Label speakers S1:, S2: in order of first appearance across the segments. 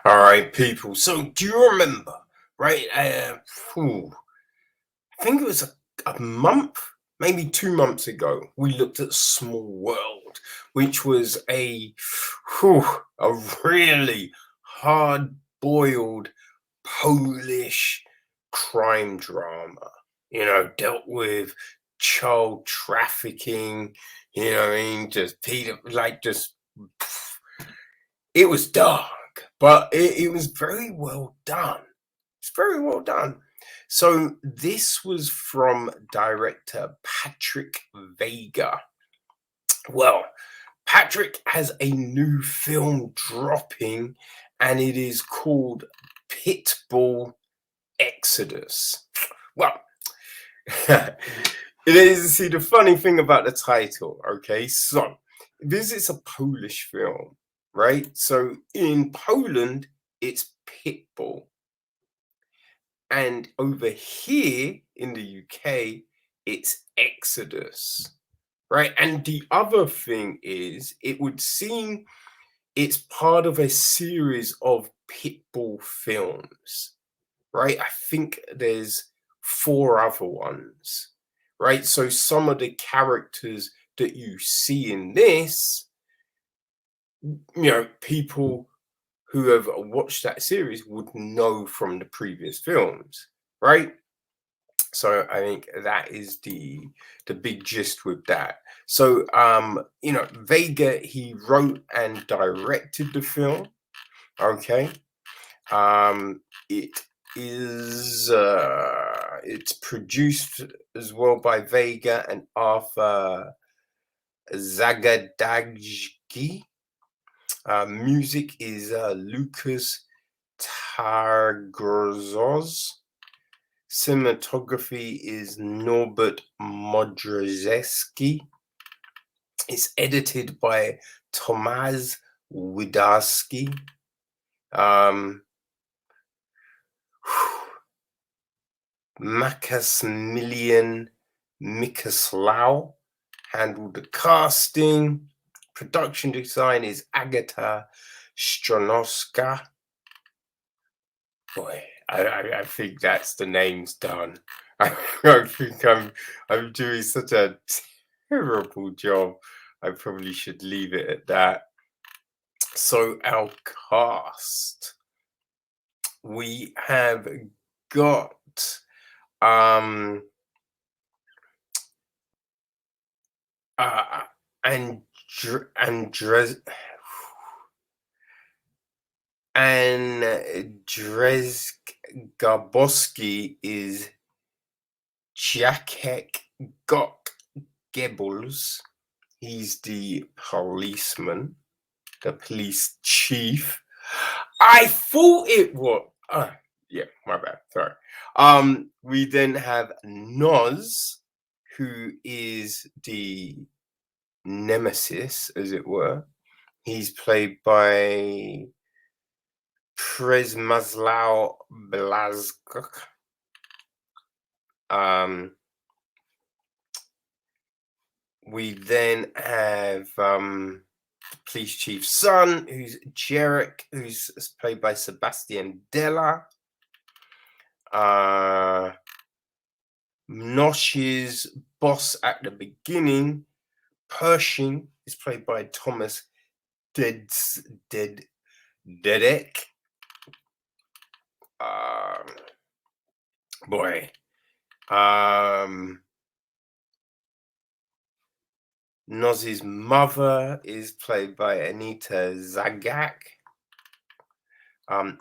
S1: All right, people. So, do you remember, right? I think it was a month, maybe 2 months ago, we looked at Small World, which was whew, a really hard boiled Polish crime drama, dealt with child trafficking, what I mean, just Peter, like, it was dark, but it was very well done. It's very well done. So this was from director Patryk Vega. Well, Patrick has a new film dropping, and it is called Pitbull Exodus. Well, it is. See, the funny thing about the title, okay? So this is a Polish film, right? So in Poland, it's Pitbull. And over here in the UK, it's Exodus, right? And the other thing is, it would seem it's part of a series of Pitbull films, right? I think there's four other ones, right? So some of the characters that you see in this, people who have watched that series would know from the previous films, right? So I think that is the big gist with that. So Vega, he wrote and directed the film. Okay. It is it's produced as well by Vega and Arthur Zagadajki. Music is Lucas Targozos. Cinematography is Norbert Modrzewski. It's edited by Tomasz Widarski. Makasmilian Mikoslaw handled the casting. Production design is Agata Stronowska. Boy, I think that's the name's done. I think I'm doing such a terrible job. I probably should leave it at that. So our cast, we have got Andres Gaboski is Jacek Gok Goebbels. He's the policeman, the police chief. I thought it was. Yeah, my bad. Sorry. We then have Noz, who is the nemesis, as it were. He's played by Przemysław Blazkok. We then have police chief's son, who's Jarek, who's played by Sebastian Della. Nosh's boss at the beginning, Pershing, is played by Thomas Dedek. Boy. Noz's mother is played by Anita Zagak.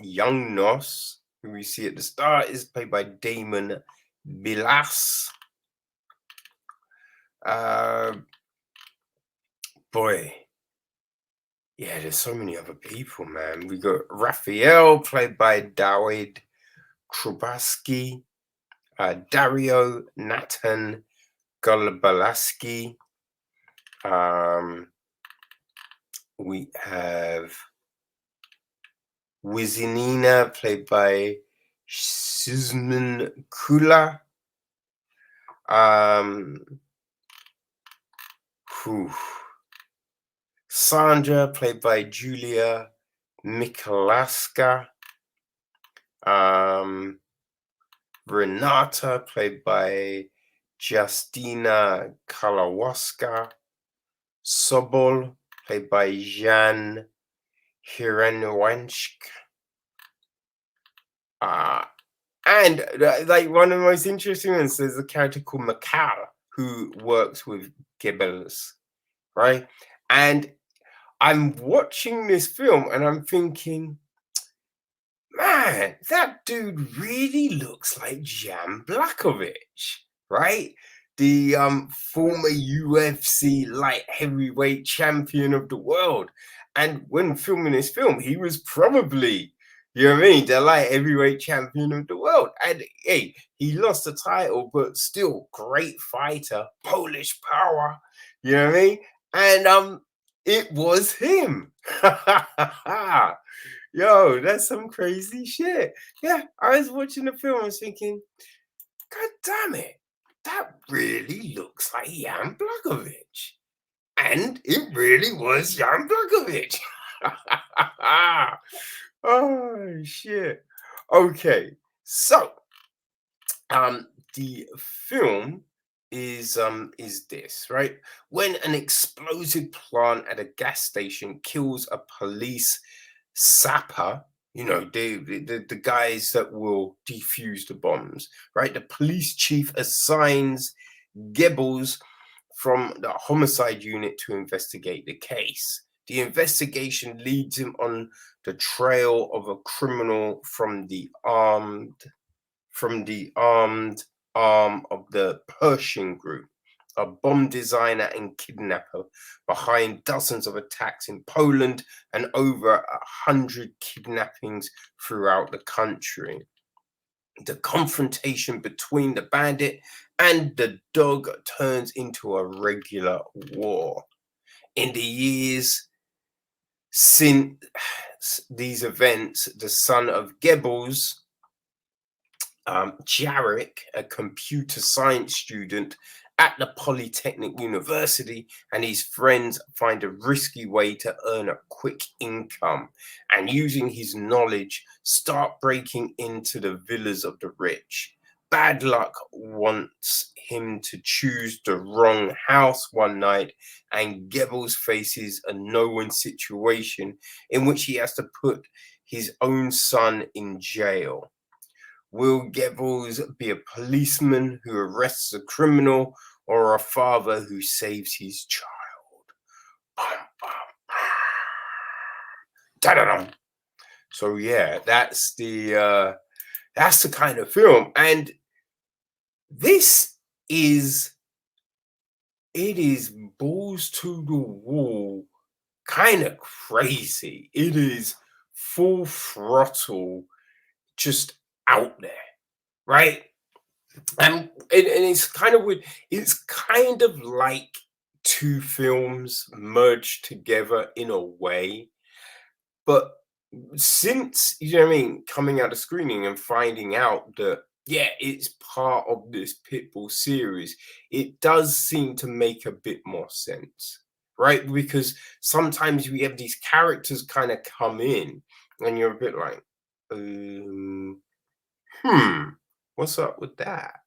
S1: Young Nos, who we see at the start, is played by Damon Bilas. Boy, yeah, there's so many other people, man. We got Raphael, played by Dawid Krubaski. Dario Nathan Golubalaski. We have Wizinina, played by Suzman Kula. Sandra, played by Julia Mikalaska, um, Renata, played by Justina Kalawaska, Sobol, played by Jan Hirenwansk. Uh, and like one of the most interesting ones, there's a character called Makar who works with Goebbels, right? And I'm watching this film and I'm thinking, man, that dude really looks like Jan Blachowicz, right? The former UFC light heavyweight champion of the world. And when filming this film, he was probably, you know what I mean, the light heavyweight champion of the world. And hey, he lost the title, but still great fighter, Polish power, you know what I mean? And it was him. Yo, that's some crazy shit. Yeah, I was watching the film, I was thinking, God damn it, that really looks like Jan Blachowicz. And it really was Jan Blachowicz. Oh shit. Okay, so the film is this, right? When an explosive plant at a gas station kills a police sapper, you know, the guys that will defuse the bombs, right? The police chief assigns Goebbels from the homicide unit to investigate the case. The investigation leads him on the trail of a criminal from the armed arm of the Pershing Group, a bomb designer and kidnapper behind dozens of attacks in Poland and over 100 kidnappings throughout the country. The confrontation between the bandit and the dog turns into a regular war. In the years since these events, the son of Goebbels, Jarek, a computer science student at the Polytechnic University, and his friends find a risky way to earn a quick income, and using his knowledge, start breaking into the villas of the rich. Bad luck wants him to choose the wrong house one night, and Goebbels faces a no-win situation in which he has to put his own son in jail. Will Goebbels be a policeman who arrests a criminal or a father who saves his child? Bum, bum, da-da-dum. So yeah, that's the kind of film, and this is it is balls to the wall, kind of crazy. It is full throttle, just out there, right? And it's kind of weird. It's kind of like two films merged together in a way. But since, you know what I mean, coming out of screening and finding out that, yeah, it's part of this Pitbull series, it does seem to make a bit more sense, right? Because sometimes we have these characters kind of come in and you're a bit like, hmm, what's up with that?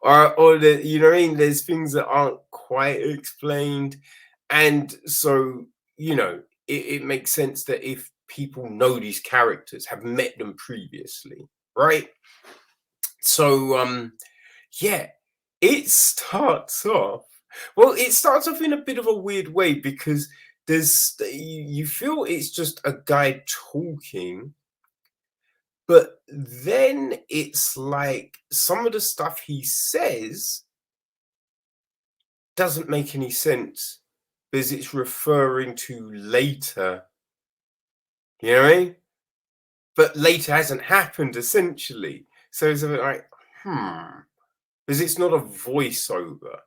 S1: Or the, you know what I mean? There's things that aren't quite explained, and so, you know, it makes sense that if people know these characters, have met them previously, right? So yeah, it starts off well, it starts off in a bit of a weird way because you feel it's just a guy talking. But then it's like some of the stuff he says doesn't make any sense because it's referring to later. You know what I mean? But later hasn't happened essentially. So it's a bit like, because it's not a voiceover,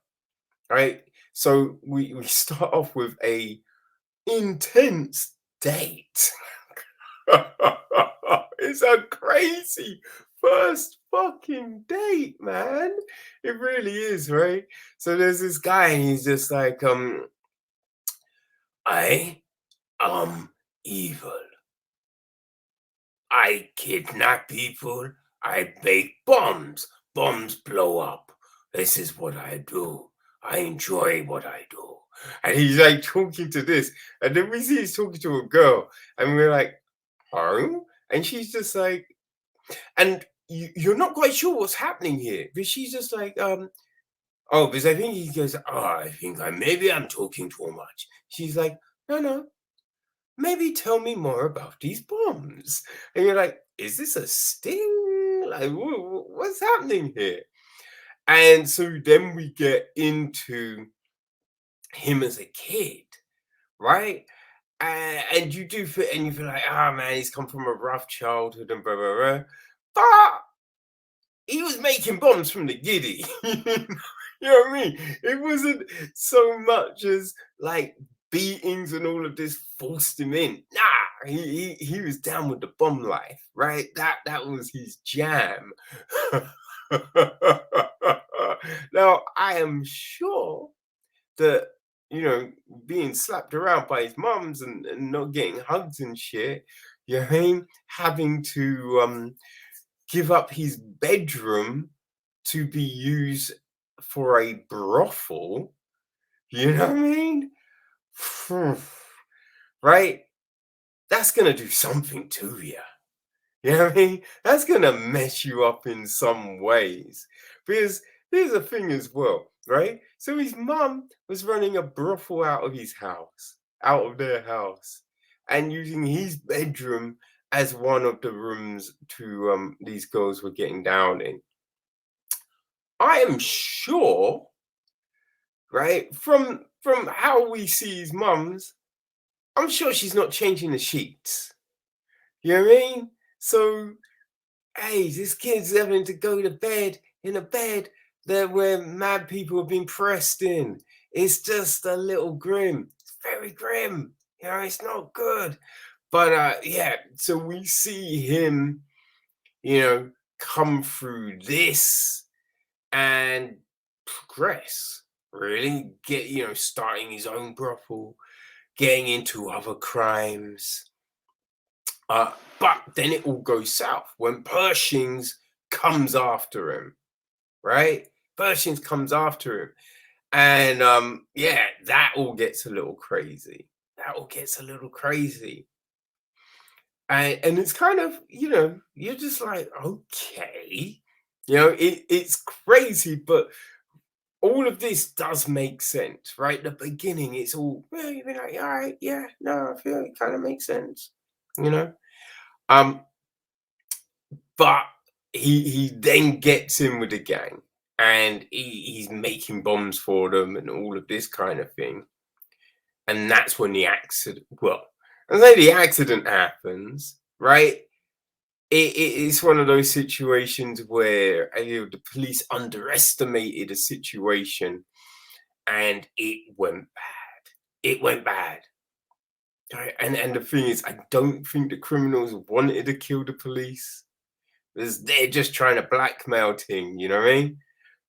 S1: right? So we start off with a intense date. It's a crazy first fucking date, man. It really is, right? So there's this guy, and he's just like, I am evil. I kidnap people. I make bombs. Bombs blow up. This is what I do. I enjoy what I do. And he's like talking to this. And then we see he's talking to a girl. And we're like, oh? And she's just like, and you're not quite sure what's happening here. But she's just like, oh, because I think he goes, oh, I think maybe I'm talking too much. She's like, no, no, maybe tell me more about these bombs. And you're like, is this a sting? Like, what's happening here? And so then we get into him as a kid, right? And you do feel, and you feel like, ah, man, he's come from a rough childhood and blah, blah, blah. But he was making bombs from the giddy. You know what I mean? It wasn't so much as like beatings and all of this forced him in. Nah, he was down with the bomb life, right? That was his jam. Now I am sure that being slapped around by his mums and not getting hugs and shit, you know what I mean? Having to give up his bedroom to be used for a brothel, you know what I mean? Right? That's gonna do something to you. You know what I mean? That's gonna mess you up in some ways. Because here's the thing as well, right? So his mum was running a brothel out of his house, out of their house, and using his bedroom as one of the rooms to these girls were getting down in. I am sure, right, from how we see his mums, I'm sure she's not changing the sheets. You know what I mean? So, hey, this kid's having to go to bed in a bed that where mad people have been pressed in. It's just a little grim. It's very grim. You know, it's not good. But yeah, so we see him, come through this and progress. Really get, starting his own brothel, getting into other crimes. But then it all goes south when Pershing's comes after him, right? Pershing's comes after him. And yeah, that all gets a little crazy. That all gets a little crazy. And it's kind of, you're just like, okay. It's crazy, but all of this does make sense, right? The beginning, it's all, yeah, you'd be like, all right, yeah, no, I feel it kind of makes sense, you know? Um, but he then gets in with the gang and he's making bombs for them and all of this kind of thing. And that's when the accident, well, I say the accident happens, right? It's one of those situations where the police underestimated a situation and it went bad. It went bad. Right? And the thing is, I don't think the criminals wanted to kill the police. Because they're just trying to blackmail Ting, you know what I mean?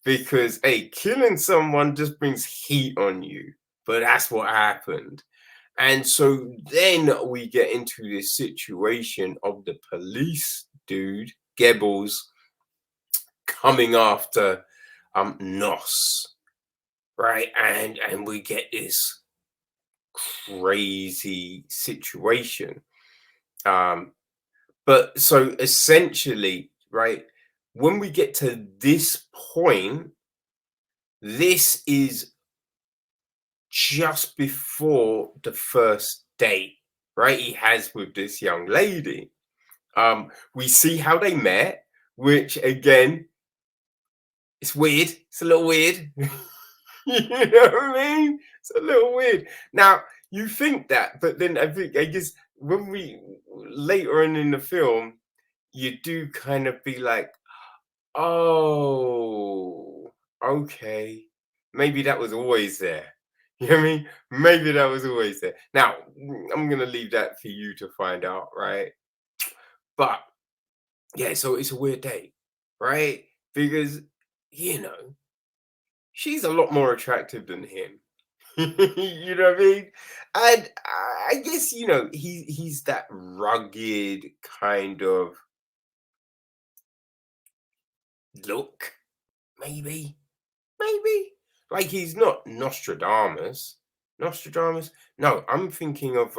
S1: Because hey, killing someone just brings heat on you. But that's what happened. And so then we get into this situation of the police dude, Goebbels, coming after Nos, right? And we get this crazy situation. But so essentially, right, when we get to this point, this is just before the first date, right? He has with this young lady. We see how they met, which again, it's weird. It's a little weird. You know what I mean? It's a little weird. Now, you think that, but then I guess when we later on in the film, you do kind of be like, oh, okay. Maybe that was always there. You know what I mean? Maybe that was always there. Now, I'm gonna leave that for you to find out, right? But yeah, so it's a weird date, right? Because she's a lot more attractive than him. You know what I mean? And I guess, he's that rugged kind of look, maybe, maybe. Like he's not Nostradamus. Nostradamus? No, I'm thinking of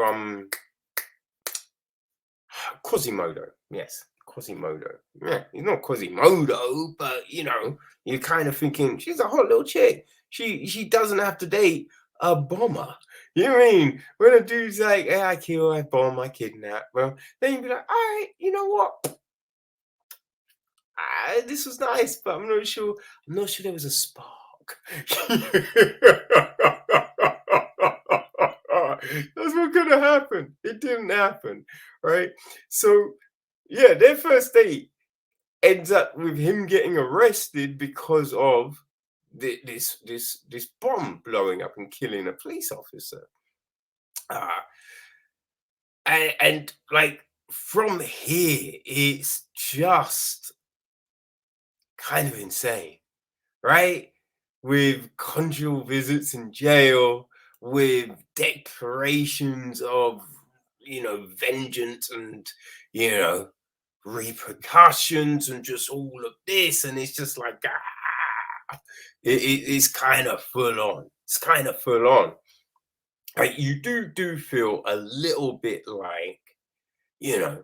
S1: Quasimodo. Yes, Quasimodo. Yeah, he's not Quasimodo, but you're kind of thinking she's a hot little chick. She doesn't have to date a bomber. You know what I mean? When a dude's like, "Hey, I kill, I bomb, I kidnap," well, then you'd be like, "All right, you know what? This was nice, but I'm not sure. I'm not sure there was a spark." That's what could have happened. It didn't happen, right? So, yeah, their first date ends up with him getting arrested because of this bomb blowing up and killing a police officer. Uh, and like from here, it's just kind of insane, right? With conjugal visits in jail, with declarations of, vengeance and, you know, repercussions and just all of this. And it's just like, it's kind of full on. It's kind of full on. Like you do feel a little bit like, you know,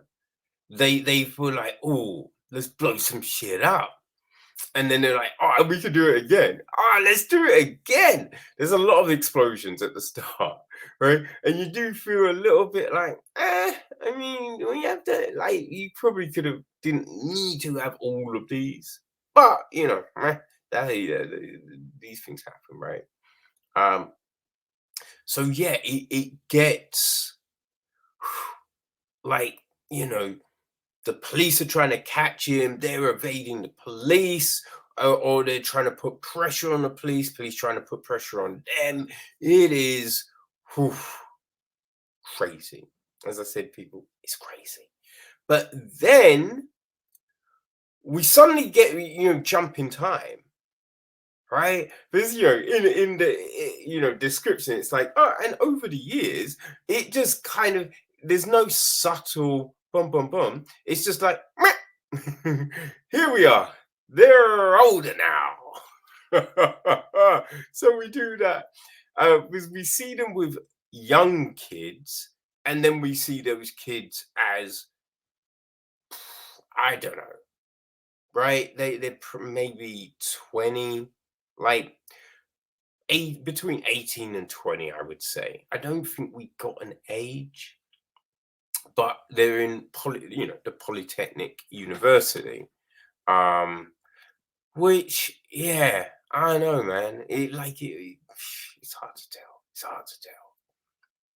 S1: they feel like, oh, let's blow some shit up. And then they're like, "Oh, we could do it again. Let's do it again." There's a lot of explosions at the start, right? And you do feel a little bit like, I mean, we have to like you probably could have didn't need to have all of these, but these things happen, right? Um, so yeah, it gets like the police are trying to catch him. They're evading the police, or they're trying to put pressure on the police trying to put pressure on them. It is whew, crazy. As I said, people, it's crazy. But then we suddenly get, jump in time, right? Because, in the, description, it's like, oh, and over the years, it just kind of, there's no subtle bum, bum, bum. It's just like, here we are. They're older now. So we do that. Because we see them with young kids, and then we see those kids as, I don't know, right? They're maybe 20, like between 18 and 20, I would say. I don't think we got an age, but they're in the Polytechnic University. Um, which, yeah, I know, man. It's hard to tell. It's hard to tell.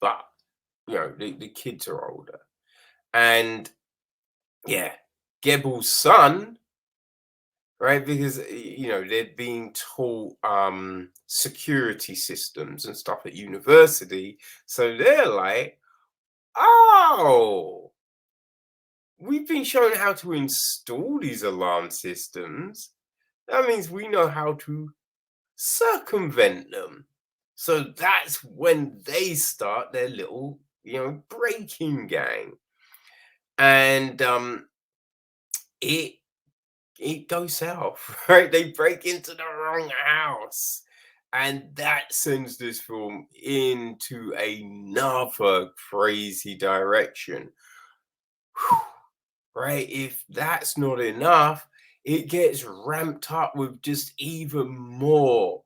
S1: But the kids are older, and yeah, Gebel's son, right? Because they're being taught security systems and stuff at university, so they're like, oh, we've been shown how to install these alarm systems. That means we know how to circumvent them. So that's when they start their little, breaking gang. And it goes south, right? They break into the wrong house. And that sends this film into another crazy direction. Right? If that's not enough, it gets ramped up with just even more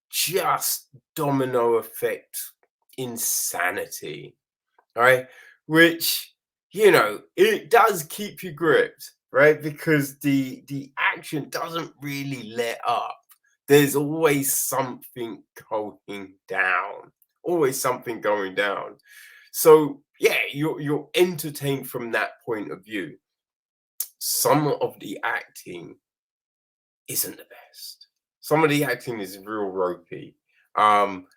S1: just domino effect insanity, right? Which it does keep you gripped, right? Because the action doesn't really let up. There's always something going down, always something going down. So yeah, you're entertained from that point of view. Some of the acting isn't the best. Some of the acting is real ropey. Um,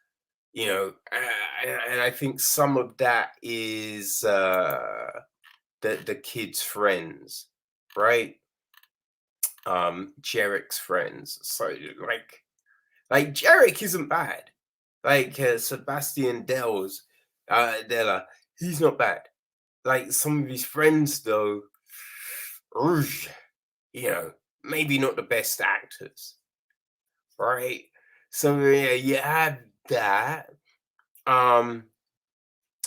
S1: and I think some of that is the kids' friends, right? Jarek's friends. So like Jarek isn't bad. Like Sebastian Della, he's not bad. Like some of his friends, though, oosh, you know, maybe not the best actors, right? So yeah, you have that. Um,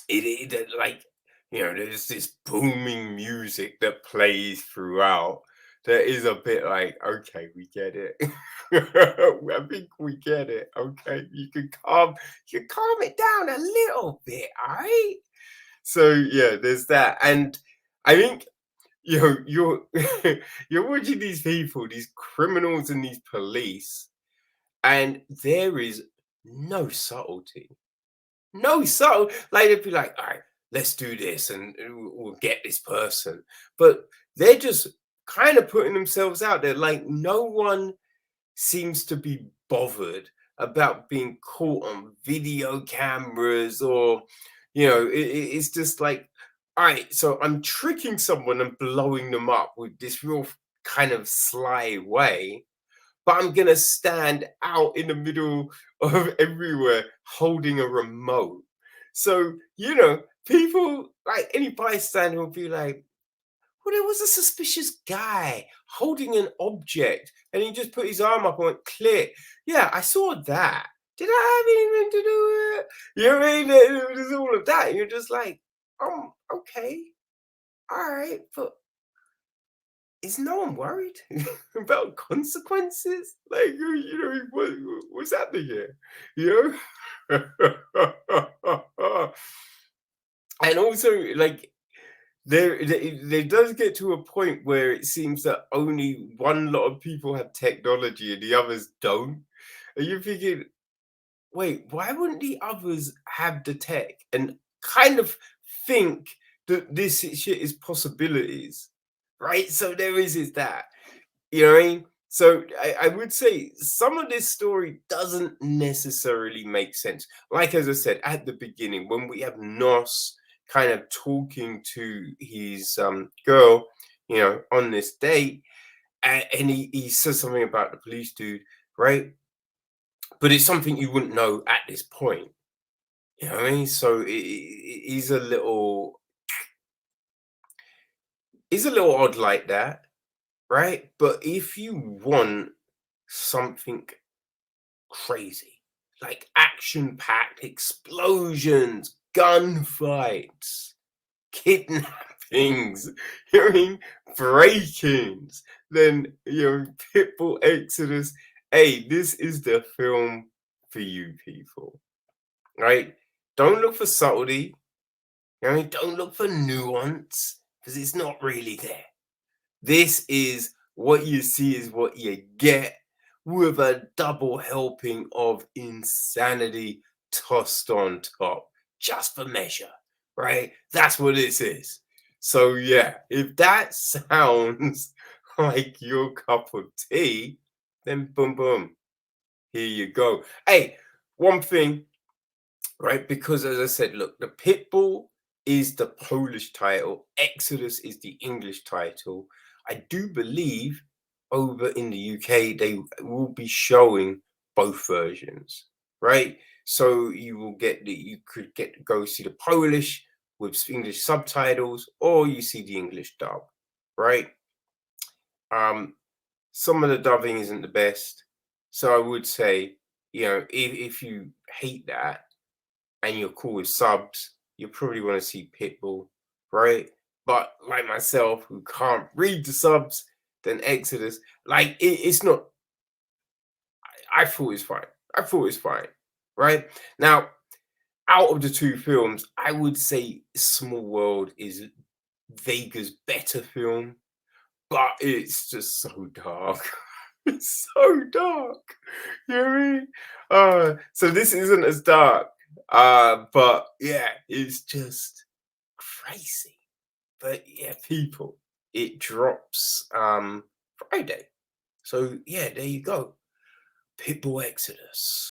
S1: like there's this booming music that plays throughout. That is a bit like, okay, we get it. I think we get it. Okay, you can calm it down a little bit, all right? So yeah, there's that, and I think you're you're watching these people, these criminals and these police, and there is no subtlety. No, so like they'd be like, all right, let's do this and we'll get this person. But they're just kind of putting themselves out there. Like no one seems to be bothered about being caught on video cameras or, it's just like, all right, so I'm tricking someone and blowing them up with this real kind of sly way, but I'm gonna stand out in the middle of everywhere holding a remote. So, people like any bystander will be like, well, there was a suspicious guy holding an object and he just put his arm up and went click. Yeah, I saw that. Did I have anything to do with it? You know what I mean? There's all of that. You're just like, okay, all right, but is no one worried about consequences? Like, what's happening here? You know? And also, like, there does get to a point where it seems that only one lot of people have technology and the others don't. And you're thinking, wait, why wouldn't the others have the tech and kind of think that this shit is possibilities, right? So there is that, you know what I mean? So I would say some of this story doesn't necessarily make sense. Like as I said at the beginning, when we have Nos kind of talking to his girl, on this date, and he says something about the police dude, right? But it's something you wouldn't know at this point. You know what I mean? So he's he's a little odd like that, right? But if you want something crazy, like action-packed explosions, gunfights, kidnappings, you know what I mean? Break-ins, then Pitbull Exodus. Hey, this is the film for you people, right? Don't look for subtlety. You know what I mean? Don't look for nuance because it's not really there. This is what you see is what you get with a double helping of insanity tossed on top, just for measure, right? That's what this is. So yeah, if that sounds like your cup of tea, then boom boom, here you go. Hey, one thing, right? Because as I said, look, the Pitbull is the Polish title, Exodus is the English title. I do believe over in the UK they will be showing both versions, right? So you could get to go see the Polish with English subtitles, or you see the English dub, right? Um, some of the dubbing isn't the best, so I would say, if you hate that and you're cool with subs, you probably want to see Pitbull, right? But like myself, who can't read the subs, then Exodus, like it's not. I thought it's fine. I thought it's fine, right? Now, out of the two films, I would say Small World is Vega's better film, but it's just so dark. It's so dark. You know what I mean? So this isn't as dark. But yeah, it's just crazy. But yeah, people, it drops Friday. So yeah, there you go. Pitbull Exodus.